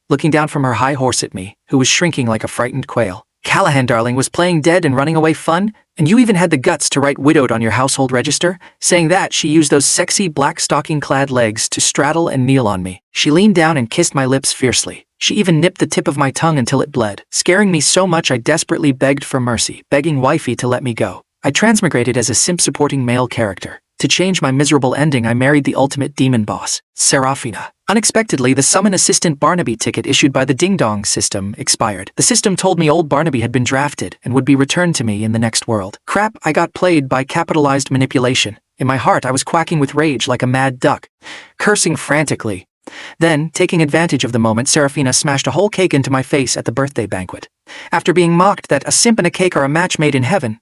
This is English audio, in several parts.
looking down from her high horse at me, who was shrinking like a frightened quail. "Callahan, darling, was playing dead and running away fun? And you even had the guts to write widowed on your household register?" Saying that, she used those sexy black stocking-clad legs to straddle and kneel on me. She leaned down and kissed my lips fiercely. She even nipped the tip of my tongue until it bled, scaring me so much I desperately begged for mercy, begging wifey to let me go. I transmigrated as a simp-supporting male character. To change my miserable ending, I married the ultimate demon boss, Serafina. Unexpectedly, the summon assistant Barnaby ticket issued by the ding-dong system expired. The system told me old Barnaby had been drafted and would be returned to me in the next world. Crap, I got played by capitalized manipulation. In my heart, I was quacking with rage like a mad duck, cursing frantically. Then, taking advantage of the moment, Serafina smashed a whole cake into my face at the birthday banquet. After being mocked that a simp and a cake are a match made in heaven,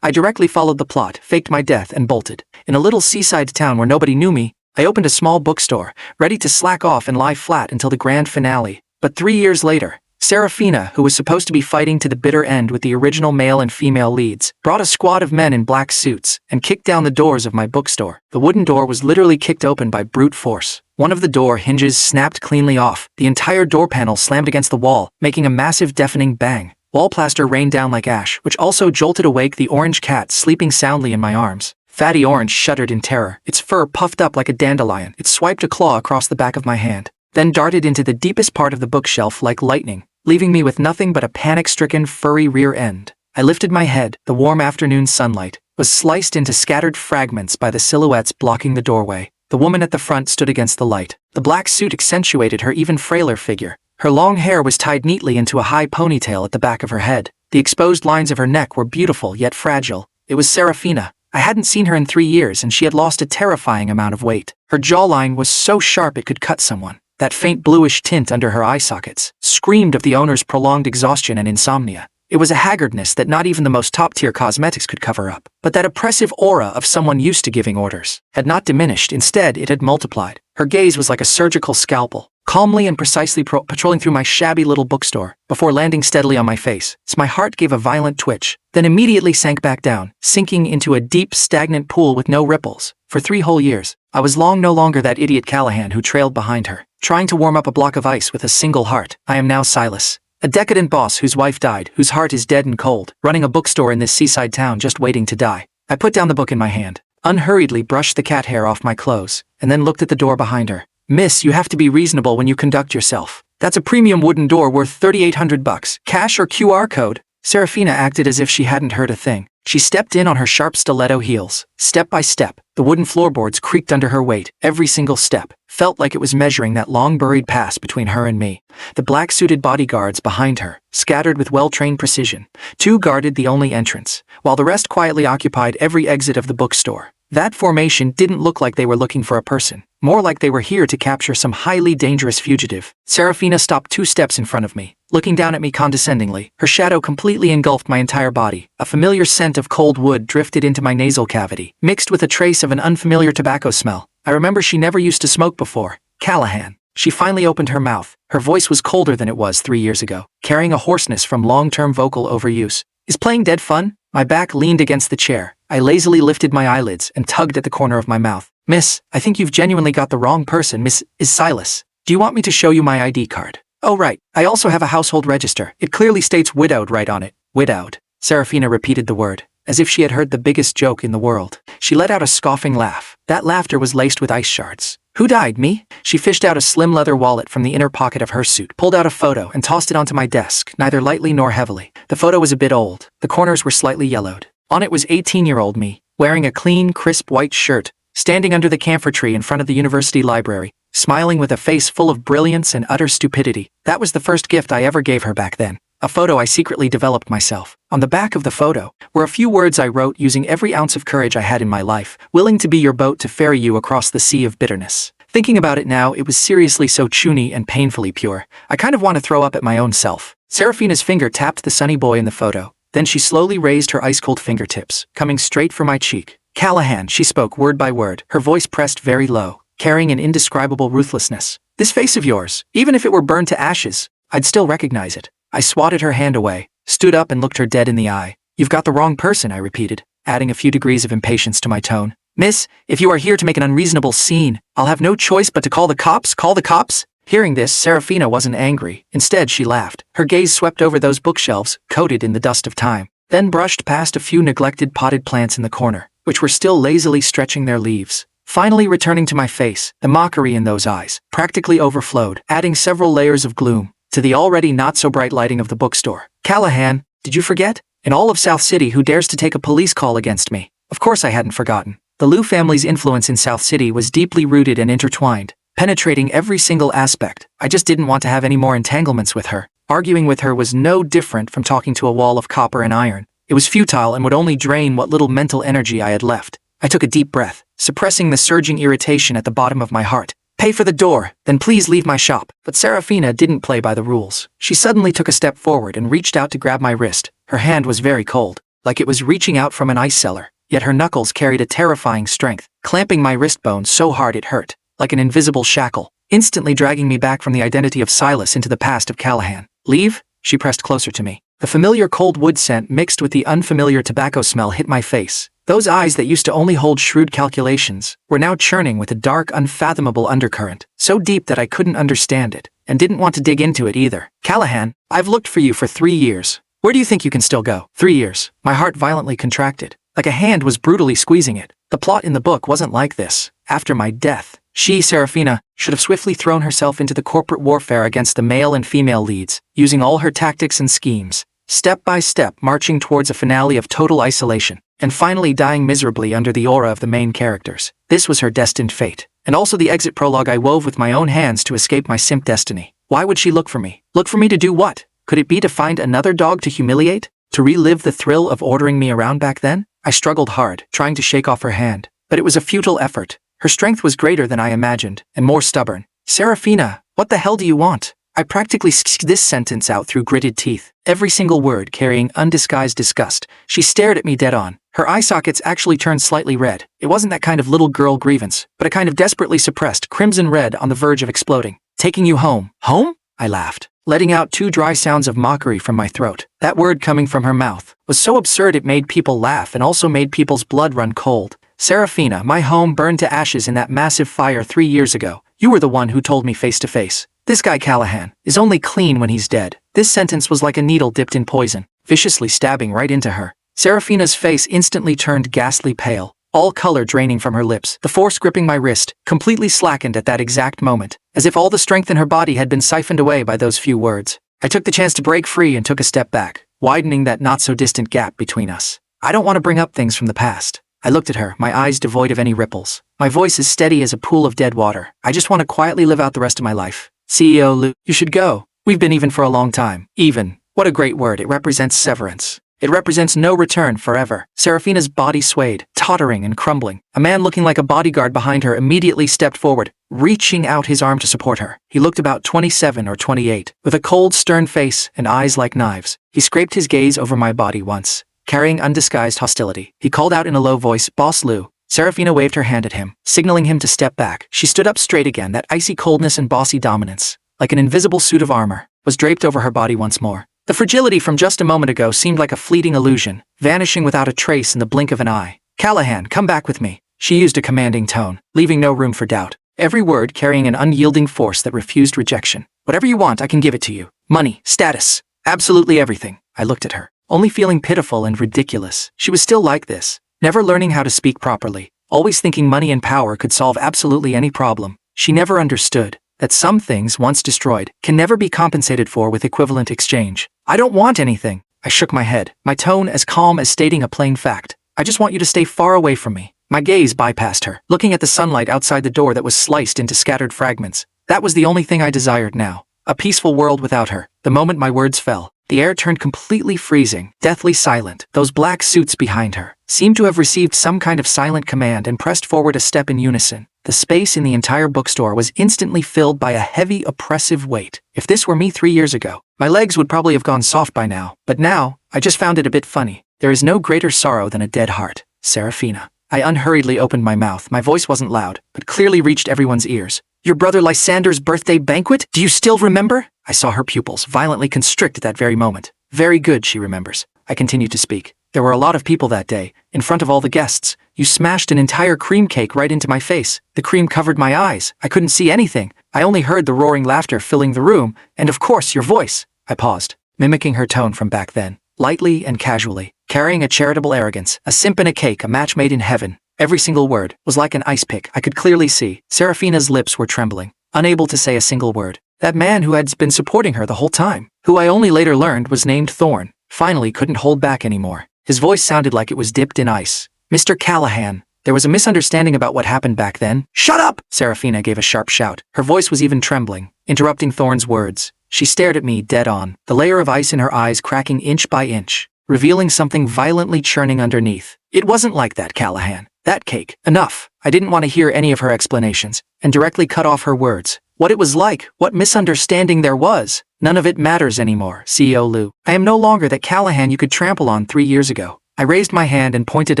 I directly followed the plot, faked my death, and bolted. In a little seaside town where nobody knew me, I opened a small bookstore, ready to slack off and lie flat until the grand finale. But 3 years later, Serafina, who was supposed to be fighting to the bitter end with the original male and female leads, brought a squad of men in black suits and kicked down the doors of my bookstore. The wooden door was literally kicked open by brute force. One of the door hinges snapped cleanly off. The entire door panel slammed against the wall, making a massive deafening bang. Wall plaster rained down like ash, which also jolted awake the orange cat sleeping soundly in my arms. Fatty Orange shuddered in terror, its fur puffed up like a dandelion. It swiped a claw across the back of my hand, then darted into the deepest part of the bookshelf like lightning, leaving me with nothing but a panic-stricken, furry rear end. I lifted my head. The warm afternoon sunlight was sliced into scattered fragments by the silhouettes blocking the doorway. The woman at the front stood against the light. The black suit accentuated her even frailer figure. Her long hair was tied neatly into a high ponytail at the back of her head. The exposed lines of her neck were beautiful yet fragile. It was Serafina. I hadn't seen her in 3 years, and she had lost a terrifying amount of weight. Her jawline was so sharp it could cut someone. That faint bluish tint under her eye sockets screamed of the owner's prolonged exhaustion and insomnia. It was a haggardness that not even the most top-tier cosmetics could cover up. But that oppressive aura of someone used to giving orders had not diminished. Instead, it had multiplied. Her gaze was like a surgical scalpel, calmly and precisely patrolling through my shabby little bookstore, before landing steadily on my face. So my heart gave a violent twitch, then immediately sank back down, sinking into a deep, stagnant pool with no ripples. For 3 whole years, I was no longer that idiot Callahan who trailed behind her, trying to warm up a block of ice with a single heart. I am now Silas, a decadent boss whose wife died, whose heart is dead and cold, running a bookstore in this seaside town just waiting to die. I put down the book in my hand, unhurriedly brushed the cat hair off my clothes, and then looked at the door behind her. "Miss, you have to be reasonable when you conduct yourself. That's a premium wooden door worth $3,800. Cash or QR code?" Serafina acted as if she hadn't heard a thing. She stepped in on her sharp stiletto heels. Step by step, the wooden floorboards creaked under her weight. Every single step felt like it was measuring that long-buried pass between her and me. The black-suited bodyguards behind her, scattered with well-trained precision, 2 guarded the only entrance, while the rest quietly occupied every exit of the bookstore. That formation didn't look like they were looking for a person, more like they were here to capture some highly dangerous fugitive. Serafina stopped 2 steps in front of me, looking down at me condescendingly. Her shadow completely engulfed my entire body. A familiar scent of cold wood drifted into my nasal cavity, mixed with a trace of an unfamiliar tobacco smell. I remember she never used to smoke before. "Callahan." She finally opened her mouth. Her voice was colder than it was 3 years ago, carrying a hoarseness from long-term vocal overuse. "Is playing dead fun?" My back leaned against the chair. I lazily lifted my eyelids and tugged at the corner of my mouth. "Miss, I think you've genuinely got the wrong person. Miss is Silas. Do you want me to show you my ID card?" "Oh right, I also have a household register. It clearly states widowed right on it." "Widowed." Serafina repeated the word, as if she had heard the biggest joke in the world. She let out a scoffing laugh. That laughter was laced with ice shards. "Who died, me?" She fished out a slim leather wallet from the inner pocket of her suit, pulled out a photo, and tossed it onto my desk, neither lightly nor heavily. The photo was a bit old. The corners were slightly yellowed. On it was 18-year-old me, wearing a clean, crisp white shirt, standing under the camphor tree in front of the university library, smiling with a face full of brilliance and utter stupidity. That was the first gift I ever gave her back then. A photo I secretly developed myself. On the back of the photo were a few words I wrote using every ounce of courage I had in my life, willing to be your boat to ferry you across the sea of bitterness. Thinking about it now, it was seriously so chuny and painfully pure. I kind of want to throw up at my own self. Serafina's finger tapped the sunny boy in the photo. Then she slowly raised her ice-cold fingertips, coming straight for my cheek. "Callahan," she spoke word by word, her voice pressed very low, carrying an indescribable ruthlessness. "This face of yours, even if it were burned to ashes, I'd still recognize it." I swatted her hand away, stood up and looked her dead in the eye. "You've got the wrong person," I repeated, adding a few degrees of impatience to my tone. "Miss, if you are here to make an unreasonable scene, I'll have no choice but to call the cops." "Call the cops?" Hearing this, Serafina wasn't angry. Instead, she laughed. Her gaze swept over those bookshelves, coated in the dust of time, then brushed past a few neglected potted plants in the corner, which were still lazily stretching their leaves. Finally returning to my face, the mockery in those eyes practically overflowed, adding several layers of gloom to the already not-so-bright lighting of the bookstore. "Callahan, did you forget? In all of South City, who dares to take a police call against me?" Of course I hadn't forgotten. The Liu family's influence in South City was deeply rooted and intertwined, penetrating every single aspect. I just didn't want to have any more entanglements with her. Arguing with her was no different from talking to a wall of copper and iron. It was futile and would only drain what little mental energy I had left. I took a deep breath, suppressing the surging irritation at the bottom of my heart. "Pay for the door, then please leave my shop." But Serafina didn't play by the rules. She suddenly took a step forward and reached out to grab my wrist. Her hand was very cold, like it was reaching out from an ice cellar, yet her knuckles carried a terrifying strength, clamping my wrist bone so hard it hurt, like an invisible shackle, instantly dragging me back from the identity of Silas into the past of Callahan. "Leave?" She pressed closer to me. The familiar cold wood scent mixed with the unfamiliar tobacco smell hit my face. Those eyes that used to only hold shrewd calculations were now churning with a dark, unfathomable undercurrent, so deep that I couldn't understand it, and didn't want to dig into it either. "Callahan, I've looked for you for 3 years. Where do you think you can still go?" 3 years. My heart violently contracted, like a hand was brutally squeezing it. The plot in the book wasn't like this. After my death, she, Serafina, should have swiftly thrown herself into the corporate warfare against the male and female leads, using all her tactics and schemes, step by step marching towards a finale of total isolation, and finally dying miserably under the aura of the main characters. This was her destined fate, and also the exit prologue I wove with my own hands to escape my simp destiny. Why would she look for me? Look for me to do what? Could it be to find another dog to humiliate? To relive the thrill of ordering me around back then? I struggled hard, trying to shake off her hand, but it was a futile effort. Her strength was greater than I imagined, and more stubborn. "Serafina, what the hell do you want?" I practically sked this sentence out through gritted teeth, every single word carrying undisguised disgust. She stared at me dead on. Her eye sockets actually turned slightly red. It wasn't that kind of little girl grievance, but a kind of desperately suppressed crimson red on the verge of exploding. "Taking you home." "Home?" I laughed, letting out 2 dry sounds of mockery from my throat. That word coming from her mouth was so absurd it made people laugh and also made people's blood run cold. "Serafina, my home burned to ashes in that massive fire 3 years ago. You were the one who told me face to face. This guy Callahan is only clean when he's dead." This sentence was like a needle dipped in poison, viciously stabbing right into her. Serafina's face instantly turned ghastly pale, all color draining from her lips. The force gripping my wrist completely slackened at that exact moment, as if all the strength in her body had been siphoned away by those few words. I took the chance to break free and took a step back, widening that not-so-distant gap between us. "I don't want to bring up things from the past." I looked at her, my eyes devoid of any ripples. My voice as steady as a pool of dead water. "I just want to quietly live out the rest of my life. CEO Liu, you should go. We've been even for a long time." Even. What a great word. It represents severance. It represents no return forever. Serafina's body swayed, tottering and crumbling. A man looking like a bodyguard behind her immediately stepped forward, reaching out his arm to support her. He looked about 27 or 28, with a cold, stern face and eyes like knives. He scraped his gaze over my body once, carrying undisguised hostility. He called out in a low voice, "Boss Liu." Serafina waved her hand at him, signaling him to step back. She stood up straight again. That icy coldness and bossy dominance, like an invisible suit of armor, was draped over her body once more. The fragility from just a moment ago seemed like a fleeting illusion, vanishing without a trace in the blink of an eye. "Callahan, come back with me." She used a commanding tone, leaving no room for doubt, every word carrying an unyielding force that refused rejection. "Whatever you want, I can give it to you. Money, status, absolutely everything." I looked at her, only feeling pitiful and ridiculous. She was still like this, never learning how to speak properly, always thinking money and power could solve absolutely any problem. She never understood that some things, once destroyed, can never be compensated for with equivalent exchange. "I don't want anything." I shook my head, my tone as calm as stating a plain fact. "I just want you to stay far away from me." My gaze bypassed her, looking at the sunlight outside the door that was sliced into scattered fragments. That was the only thing I desired now. A peaceful world without her. The moment my words fell, the air turned completely freezing, deathly silent. Those black suits behind her seemed to have received some kind of silent command and pressed forward a step in unison. The space in the entire bookstore was instantly filled by a heavy, oppressive weight. If this were me 3 years ago, my legs would probably have gone soft by now. But now, I just found it a bit funny. There is no greater sorrow than a dead heart. Serafina. I unhurriedly opened my mouth. My voice wasn't loud, but clearly reached everyone's ears. "Your brother Lysander's birthday banquet? Do you still remember?" I saw her pupils violently constrict at that very moment. "Very good," she remembers. I continued to speak. There were a lot of people that day, in front of all the guests. You smashed an entire cream cake right into my face. The cream covered my eyes. I couldn't see anything. I only heard the roaring laughter filling the room, and of course your voice. I paused, mimicking her tone from back then, lightly and casually, carrying a charitable arrogance, a simp and a cake, a match made in heaven. Every single word was like an ice pick. I could clearly see. Serafina's lips were trembling, unable to say a single word. That man who had been supporting her the whole time, who I only later learned was named Thorn, finally couldn't hold back anymore. His voice sounded like it was dipped in ice. Mr. Callahan. There was a misunderstanding about what happened back then. Shut up! Serafina gave a sharp shout. Her voice was even trembling, interrupting Thorn's words. She stared at me dead on, the layer of ice in her eyes cracking inch by inch, revealing something violently churning underneath. It wasn't like that, Callahan. That cake. Enough. I didn't want to hear any of her explanations, and directly cut off her words. What it was like, what misunderstanding there was. None of it matters anymore, CEO Liu. I am no longer that Callahan you could trample on 3 years ago. I raised my hand and pointed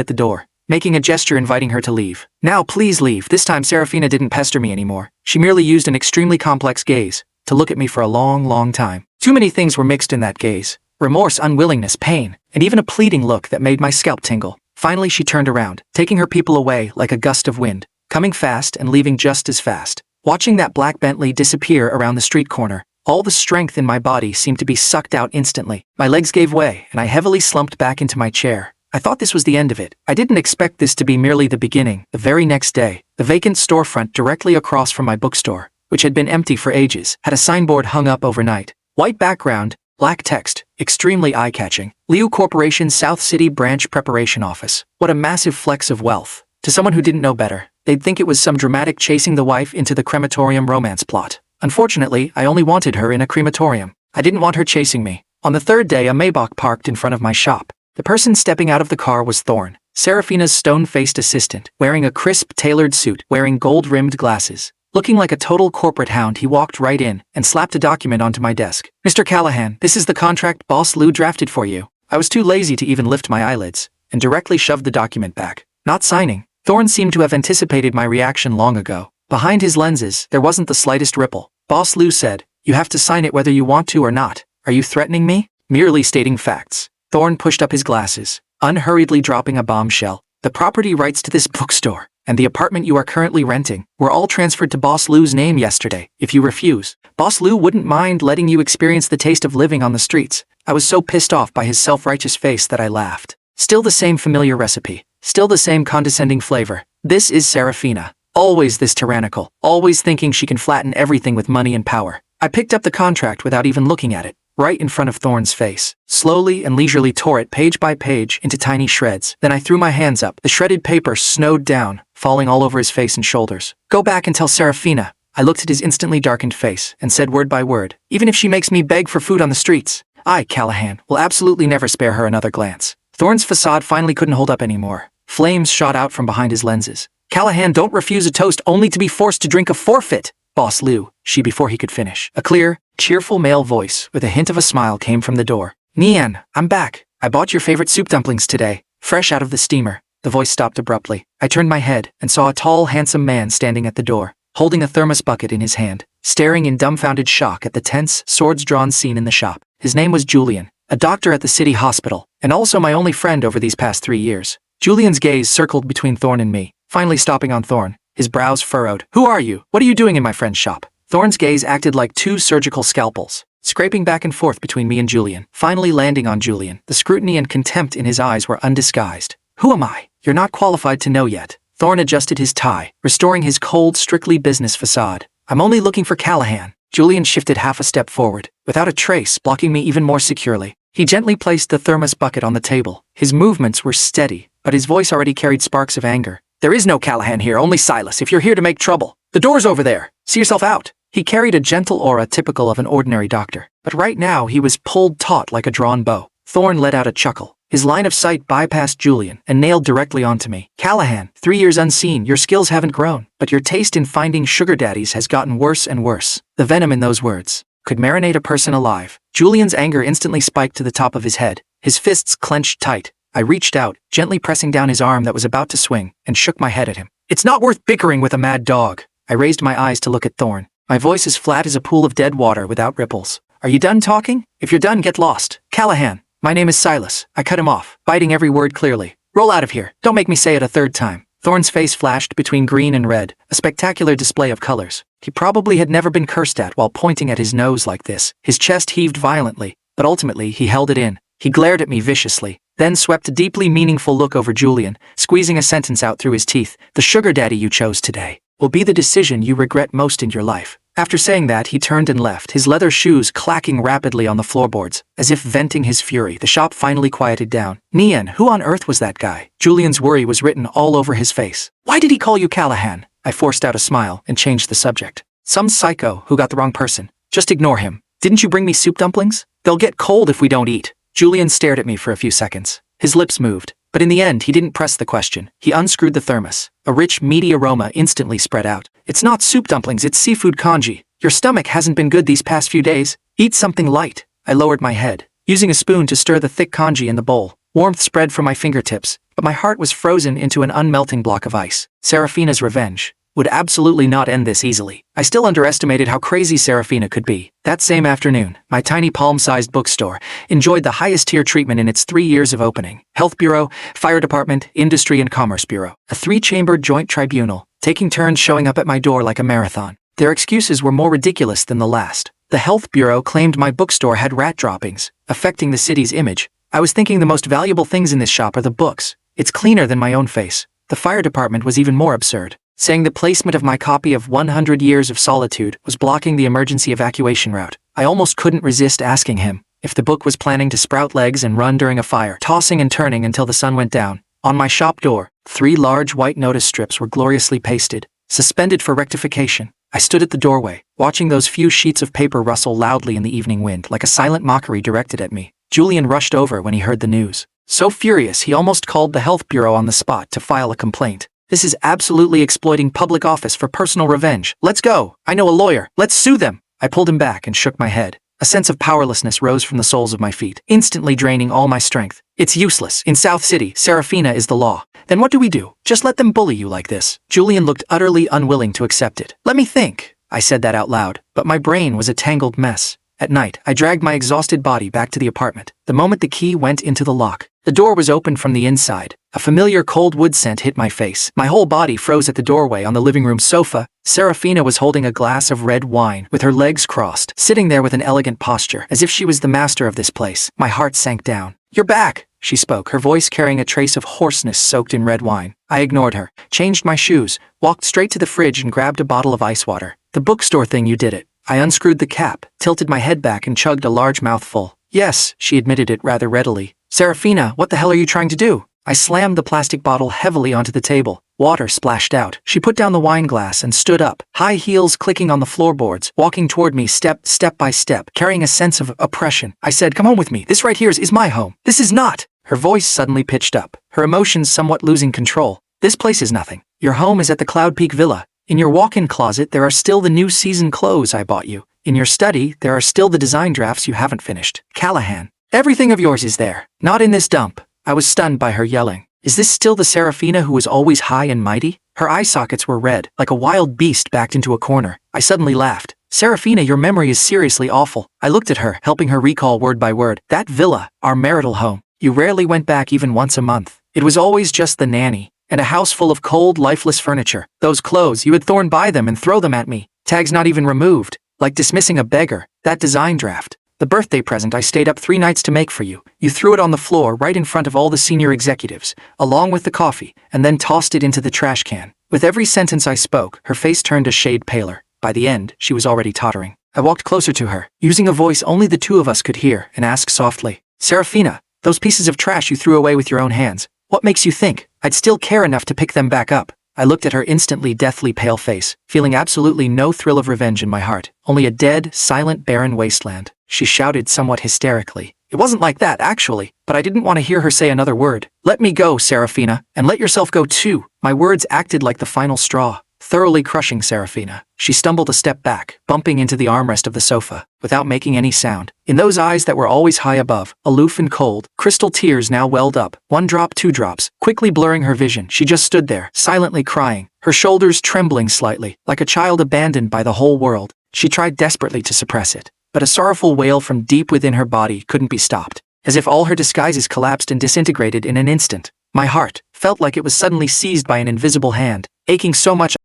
at the door, making a gesture inviting her to leave. Now please leave. This time Serafina didn't pester me anymore. She merely used an extremely complex gaze to look at me for a long, long time. Too many things were mixed in that gaze. Remorse, unwillingness, pain, and even a pleading look that made my scalp tingle. Finally she turned around, taking her people away like a gust of wind, coming fast and leaving just as fast. Watching that black Bentley disappear around the street corner, all the strength in my body seemed to be sucked out instantly. My legs gave way, and I heavily slumped back into my chair. I thought this was the end of it. I didn't expect this to be merely the beginning. The very next day, the vacant storefront directly across from my bookstore, which had been empty for ages, had a signboard hung up overnight. White background, black text, extremely eye-catching. Liu Corporation South City Branch Preparation Office. What a massive flex of wealth. To someone who didn't know better, they'd think it was some dramatic chasing the wife into the crematorium romance plot. Unfortunately, I only wanted her in a crematorium. I didn't want her chasing me. On the third day, a Maybach parked in front of my shop. The person stepping out of the car was Thorn, Serafina's stone-faced assistant, wearing a crisp, tailored suit, wearing gold-rimmed glasses. Looking like a total corporate hound, he walked right in and slapped a document onto my desk. Mr. Callahan, this is the contract Boss Liu drafted for you. I was too lazy to even lift my eyelids, and directly shoved the document back. Not signing. Thorn seemed to have anticipated my reaction long ago. Behind his lenses, there wasn't the slightest ripple. Boss Liu said, "You have to sign it whether you want to or not. Are you threatening me?" Merely stating facts. Thorn pushed up his glasses, unhurriedly dropping a bombshell. The property rights to this bookstore and the apartment you are currently renting were all transferred to Boss Liu's name yesterday. If you refuse, Boss Liu wouldn't mind letting you experience the taste of living on the streets. I was so pissed off by his self-righteous face that I laughed. Still the same familiar recipe. Still the same condescending flavor. This is Serafina. Always this tyrannical. Always thinking she can flatten everything with money and power. I picked up the contract without even looking at it, right in front of Thorn's face. Slowly and leisurely tore it page by page into tiny shreds. Then I threw my hands up. The shredded paper snowed down, falling all over his face and shoulders. Go back and tell Serafina. I looked at his instantly darkened face and said word by word, even if she makes me beg for food on the streets, I, Callahan, will absolutely never spare her another glance. Thorn's facade finally couldn't hold up anymore. Flames shot out from behind his lenses. Callahan, don't refuse a toast only to be forced to drink a forfeit. Boss Liu, she before he could finish. A clear, cheerful male voice with a hint of a smile came from the door. Nian, I'm back. I bought your favorite soup dumplings today, fresh out of the steamer. The voice stopped abruptly. I turned my head and saw a tall, handsome man standing at the door, holding a thermos bucket in his hand, staring in dumbfounded shock at the tense, swords-drawn scene in the shop. His name was Julian, a doctor at the city hospital, and also my only friend over these past 3 years. Julian's gaze circled between Thorn and me, finally stopping on Thorn, his brows furrowed. Who are you? What are you doing in my friend's shop? Thorn's gaze acted like 2 surgical scalpels, scraping back and forth between me and Julian, finally landing on Julian. The scrutiny and contempt in his eyes were undisguised. Who am I? You're not qualified to know yet. Thorn adjusted his tie, restoring his cold, strictly business facade. I'm only looking for Callahan. Julian shifted half a step forward, without a trace, blocking me even more securely. He gently placed the thermos bucket on the table. His movements were steady, but his voice already carried sparks of anger. There is no Callahan here, only Silas, if you're here to make trouble. The door's over there. See yourself out. He carried a gentle aura typical of an ordinary doctor, but right now he was pulled taut like a drawn bow. Thorn let out a chuckle. His line of sight bypassed Julian and nailed directly onto me. Callahan, 3 years unseen, your skills haven't grown, but your taste in finding sugar daddies has gotten worse and worse. The venom in those words could marinate a person alive. Julian's anger instantly spiked to the top of his head. His fists clenched tight. I reached out, gently pressing down his arm that was about to swing, and shook my head at him. It's not worth bickering with a mad dog. I raised my eyes to look at Thorn. My voice as flat as a pool of dead water without ripples. Are you done talking? If you're done, get lost. Callahan, My name is Silas. I cut him off, biting every word clearly. Roll out of here. Don't make me say it a third time. Thorn's face flashed between green and red, a spectacular display of colors. He probably had never been cursed at while pointing at his nose like this. His chest heaved violently, but ultimately he held it in. He glared at me viciously, then swept a deeply meaningful look over Julian, squeezing a sentence out through his teeth. The sugar daddy you chose today will be the decision you regret most in your life. After saying that, he turned and left, his leather shoes clacking rapidly on the floorboards, as if venting his fury. The shop finally quieted down. Nian, who on earth was that guy? Julian's worry was written all over his face. Why did he call you Callahan? I forced out a smile and changed the subject. Some psycho who got the wrong person. Just ignore him. Didn't you bring me soup dumplings? They'll get cold if we don't eat. Julian stared at me for a few seconds. His lips moved, but in the end he didn't press the question. He unscrewed the thermos. A rich, meaty aroma instantly spread out. It's not soup dumplings, it's seafood congee. Your stomach hasn't been good these past few days. Eat something light. I lowered my head, using a spoon to stir the thick congee in the bowl. Warmth spread from my fingertips, but my heart was frozen into an unmelting block of ice. Serafina's revenge would absolutely not end this easily. I still underestimated how crazy Serafina could be. That same afternoon, my tiny palm-sized bookstore enjoyed the highest-tier treatment in its 3 years of opening. Health Bureau, Fire Department, Industry and Commerce Bureau. A 3-chambered joint tribunal, taking turns showing up at my door like a marathon. Their excuses were more ridiculous than the last. The Health Bureau claimed my bookstore had rat droppings, affecting the city's image. I was thinking the most valuable things in this shop are the books. It's cleaner than my own face. The Fire Department was even more absurd, saying the placement of my copy of 100 Years of Solitude was blocking the emergency evacuation route. I almost couldn't resist asking him if the book was planning to sprout legs and run during a fire, tossing and turning until the sun went down. On my shop door, 3 large white notice strips were gloriously pasted, suspended for rectification. I stood at the doorway, watching those few sheets of paper rustle loudly in the evening wind like a silent mockery directed at me. Julian rushed over when he heard the news. So furious, he almost called the Health Bureau on the spot to file a complaint. This is absolutely exploiting public office for personal revenge. Let's go. I know a lawyer. Let's sue them. I pulled him back and shook my head. A sense of powerlessness rose from the soles of my feet, instantly draining all my strength. It's useless. In South City, Serafina is the law. Then what do we do? Just let them bully you like this? Julian looked utterly unwilling to accept it. Let me think. I said that out loud, but my brain was a tangled mess. At night, I dragged my exhausted body back to the apartment. The moment the key went into the lock, the door was opened from the inside. A familiar cold wood scent hit my face. My whole body froze at the doorway. On the living room sofa, Serafina was holding a glass of red wine with her legs crossed, sitting there with an elegant posture, as if she was the master of this place. My heart sank down. You're back, she spoke, her voice carrying a trace of hoarseness soaked in red wine. I ignored her, changed my shoes, walked straight to the fridge and grabbed a bottle of ice water. The bookstore thing, you did it. I unscrewed the cap, tilted my head back and chugged a large mouthful. Yes, she admitted it rather readily. Serafina, what the hell are you trying to do? I slammed the plastic bottle heavily onto the table. Water splashed out. She put down the wine glass and stood up, high heels clicking on the floorboards, walking toward me step by step, carrying a sense of oppression. I said, come home with me. This right here is my home. This is not. Her voice suddenly pitched up, her emotions somewhat losing control. This place is nothing. Your home is at the Cloud Peak Villa. In your walk-in closet, there are still the new season clothes I bought you. In your study, there are still the design drafts you haven't finished. Callahan, everything of yours is there. Not in this dump. I was stunned by her yelling. Is this still the Serafina who was always high and mighty? Her eye sockets were red, like a wild beast backed into a corner. I suddenly laughed. Serafina, your memory is seriously awful. I looked at her, helping her recall word by word. That villa, our marital home. You rarely went back even once a month. It was always just the nanny, and a house full of cold, lifeless furniture. Those clothes, you had Thorn buy them and throw them at me. Tags not even removed. Like dismissing a beggar. That design draft. The birthday present I stayed up 3 nights to make for you. You threw it on the floor right in front of all the senior executives, along with the coffee, and then tossed it into the trash can. With every sentence I spoke, her face turned a shade paler. By the end, she was already tottering. I walked closer to her, using a voice only the two of us could hear, and asked softly, Serafina, those pieces of trash you threw away with your own hands, what makes you think I'd still care enough to pick them back up? I looked at her instantly deathly pale face, feeling absolutely no thrill of revenge in my heart, only a dead, silent, barren wasteland. She shouted somewhat hysterically. It wasn't like that, actually, but I didn't want to hear her say another word. Let me go, Serafina, and let yourself go too. My words acted like the final straw, thoroughly crushing Serafina. She stumbled a step back, bumping into the armrest of the sofa, without making any sound. In those eyes that were always high above, aloof and cold, crystal tears now welled up, 1 drop, 2 drops, quickly blurring her vision. She just stood there, silently crying, her shoulders trembling slightly, like a child abandoned by the whole world. She tried desperately to suppress it, but a sorrowful wail from deep within her body couldn't be stopped. as if all her disguises collapsed and disintegrated in an instant. My heart felt like it was suddenly seized by an invisible hand, aching so much